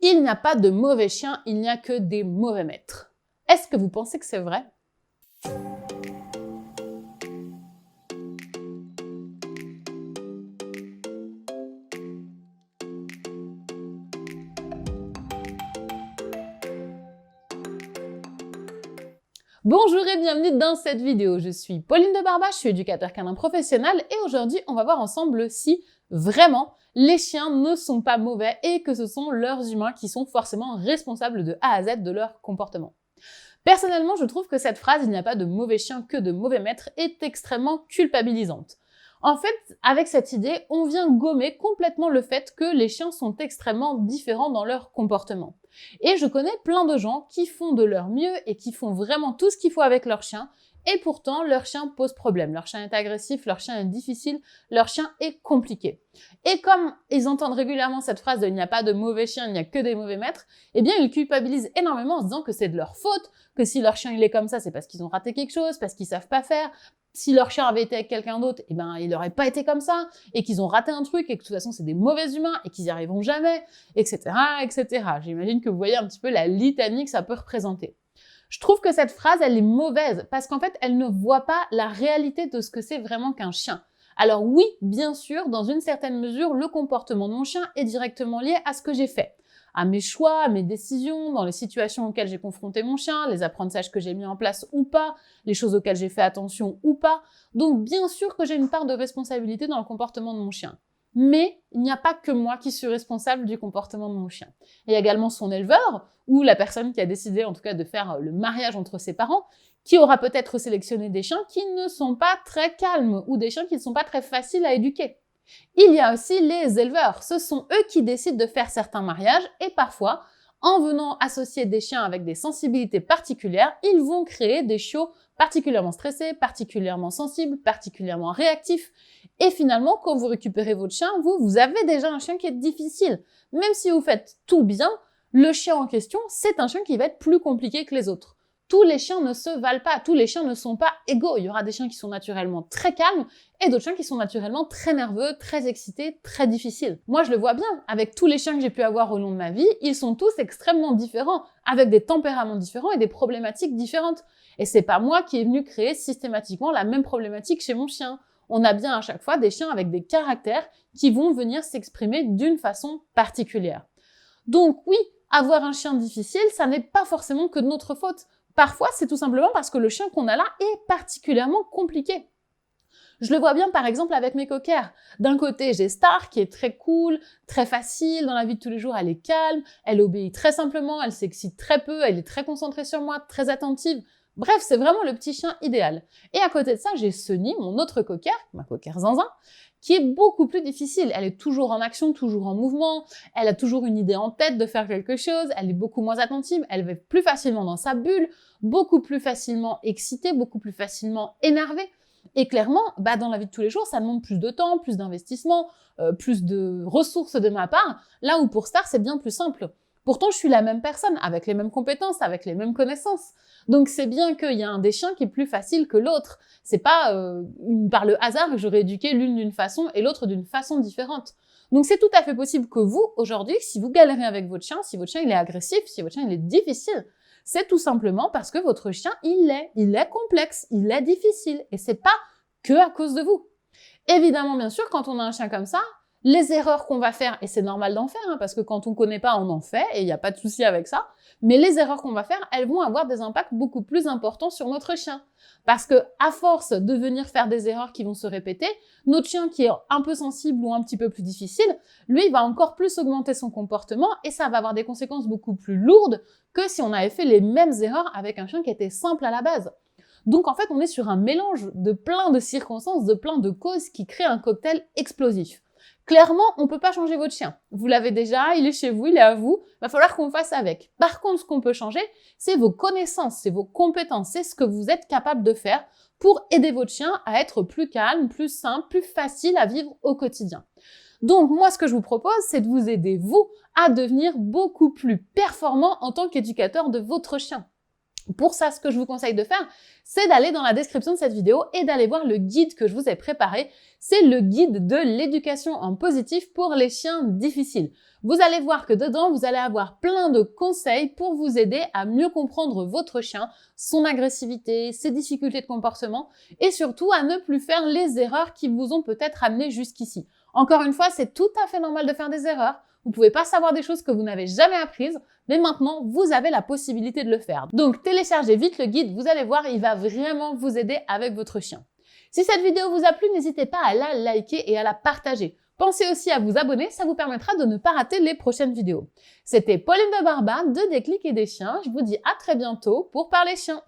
Il n'y a pas de mauvais chiens, il n'y a que des mauvais maîtres. Est-ce que vous pensez que c'est vrai? Bonjour et bienvenue dans cette vidéo. Je suis Pauline de Barba, je suis éducateur canin professionnel et aujourd'hui on va voir ensemble si vraiment les chiens ne sont pas mauvais et que ce sont leurs humains qui sont forcément responsables de A à Z de leur comportement. Personnellement, je trouve que cette phrase « il n'y a pas de mauvais chien que de mauvais maîtres » est extrêmement culpabilisante. En fait, avec cette idée, on vient gommer complètement le fait que les chiens sont extrêmement différents dans leur comportement. Et je connais plein de gens qui font de leur mieux et qui font vraiment tout ce qu'il faut avec leur chien, et pourtant leur chien pose problème. Leur chien est agressif, leur chien est difficile, leur chien est compliqué. Et comme ils entendent régulièrement cette phrase de « il n'y a pas de mauvais chien, il n'y a que des mauvais maîtres », eh bien ils culpabilisent énormément en se disant que c'est de leur faute, que si leur chien il est comme ça, c'est parce qu'ils ont raté quelque chose, parce qu'ils savent pas faire. Si leur chien avait été avec quelqu'un d'autre, eh ben, il n'aurait pas été comme ça, et qu'ils ont raté un truc, et que de toute façon, c'est des mauvais humains, et qu'ils n'y arriveront jamais, etc., etc. J'imagine que vous voyez un petit peu la litanie que ça peut représenter. Je trouve que cette phrase, elle est mauvaise, parce qu'en fait, elle ne voit pas la réalité de ce que c'est vraiment qu'un chien. Alors oui, bien sûr, dans une certaine mesure, le comportement de mon chien est directement lié à ce que j'ai fait, à mes choix, à mes décisions, dans les situations auxquelles j'ai confronté mon chien, les apprentissages que j'ai mis en place ou pas, les choses auxquelles j'ai fait attention ou pas. Donc bien sûr que j'ai une part de responsabilité dans le comportement de mon chien. Mais il n'y a pas que moi qui suis responsable du comportement de mon chien. Il y a également son éleveur, ou la personne qui a décidé en tout cas de faire le mariage entre ses parents, qui aura peut-être sélectionné des chiens qui ne sont pas très calmes, ou des chiens qui ne sont pas très faciles à éduquer. Il y a aussi les éleveurs, ce sont eux qui décident de faire certains mariages et parfois, en venant associer des chiens avec des sensibilités particulières, ils vont créer des chiots particulièrement stressés, particulièrement sensibles, particulièrement réactifs. Et finalement, quand vous récupérez votre chien, vous avez déjà un chien qui est difficile. Même si vous faites tout bien, le chien en question, c'est un chien qui va être plus compliqué que les autres. Tous les chiens ne se valent pas, tous les chiens ne sont pas égaux. Il y aura des chiens qui sont naturellement très calmes et d'autres chiens qui sont naturellement très nerveux, très excités, très difficiles. Moi, je le vois bien, avec tous les chiens que j'ai pu avoir au long de ma vie, ils sont tous extrêmement différents, avec des tempéraments différents et des problématiques différentes. Et c'est pas moi qui est venu créer systématiquement la même problématique chez mon chien. On a bien à chaque fois des chiens avec des caractères qui vont venir s'exprimer d'une façon particulière. Donc oui, avoir un chien difficile, ça n'est pas forcément que de notre faute. Parfois, c'est tout simplement parce que le chien qu'on a là est particulièrement compliqué. Je le vois bien par exemple avec mes cockers. D'un côté, j'ai Star qui est très cool, très facile, dans la vie de tous les jours, elle est calme, elle obéit très simplement, elle s'excite très peu, elle est très concentrée sur moi, très attentive. Bref, c'est vraiment le petit chien idéal. Et à côté de ça, j'ai Sunny, mon autre cocker, ma cocker zinzin, qui est beaucoup plus difficile. Elle est toujours en action, toujours en mouvement, elle a toujours une idée en tête de faire quelque chose, elle est beaucoup moins attentive, elle va plus facilement dans sa bulle, beaucoup plus facilement excitée, beaucoup plus facilement énervée. Et clairement, dans la vie de tous les jours, ça demande plus de temps, plus d'investissement, plus de ressources de ma part, là où pour Star, c'est bien plus simple. Pourtant, je suis la même personne, avec les mêmes compétences, avec les mêmes connaissances. Donc c'est bien qu'il y a un des chiens qui est plus facile que l'autre. C'est pas par le hasard que j'aurais éduqué l'une d'une façon et l'autre d'une façon différente. Donc c'est tout à fait possible que vous, aujourd'hui, si vous galérez avec votre chien, si votre chien il est agressif, si votre chien il est difficile, c'est tout simplement parce que votre chien il est complexe, il est difficile. Et c'est pas que à cause de vous. Évidemment, bien sûr, quand on a un chien comme ça, les erreurs qu'on va faire, et c'est normal d'en faire, parce que quand on connaît pas, on en fait, et il n'y a pas de souci avec ça, mais les erreurs qu'on va faire, elles vont avoir des impacts beaucoup plus importants sur notre chien. Parce que, à force de venir faire des erreurs qui vont se répéter, notre chien qui est un peu sensible ou un petit peu plus difficile, lui, il va encore plus augmenter son comportement, et ça va avoir des conséquences beaucoup plus lourdes que si on avait fait les mêmes erreurs avec un chien qui était simple à la base. Donc en fait, on est sur un mélange de plein de circonstances, de plein de causes qui créent un cocktail explosif. Clairement, on peut pas changer votre chien. Vous l'avez déjà, il est chez vous, il est à vous, va falloir qu'on fasse avec. Par contre, ce qu'on peut changer, c'est vos connaissances, c'est vos compétences, c'est ce que vous êtes capable de faire pour aider votre chien à être plus calme, plus simple, plus facile à vivre au quotidien. Donc moi, ce que je vous propose, c'est de vous aider, vous, à devenir beaucoup plus performant en tant qu'éducateur de votre chien. Pour ça, ce que je vous conseille de faire, c'est d'aller dans la description de cette vidéo et d'aller voir le guide que je vous ai préparé. c'est le guide de l'éducation en positif pour les chiens difficiles. Vous allez voir que dedans, vous allez avoir plein de conseils pour vous aider à mieux comprendre votre chien, son agressivité, ses difficultés de comportement et surtout à ne plus faire les erreurs qui vous ont peut-être amené jusqu'ici. Encore une fois, c'est tout à fait normal de faire des erreurs. Vous pouvez pas savoir des choses que vous n'avez jamais apprises, mais maintenant, vous avez la possibilité de le faire. Donc, téléchargez vite le guide, vous allez voir, il va vraiment vous aider avec votre chien. Si cette vidéo vous a plu, n'hésitez pas à la liker et à la partager. Pensez aussi à vous abonner, ça vous permettra de ne pas rater les prochaines vidéos. C'était Pauline de Barba de Déclic et des chiens. Je vous dis à très bientôt pour parler chiens.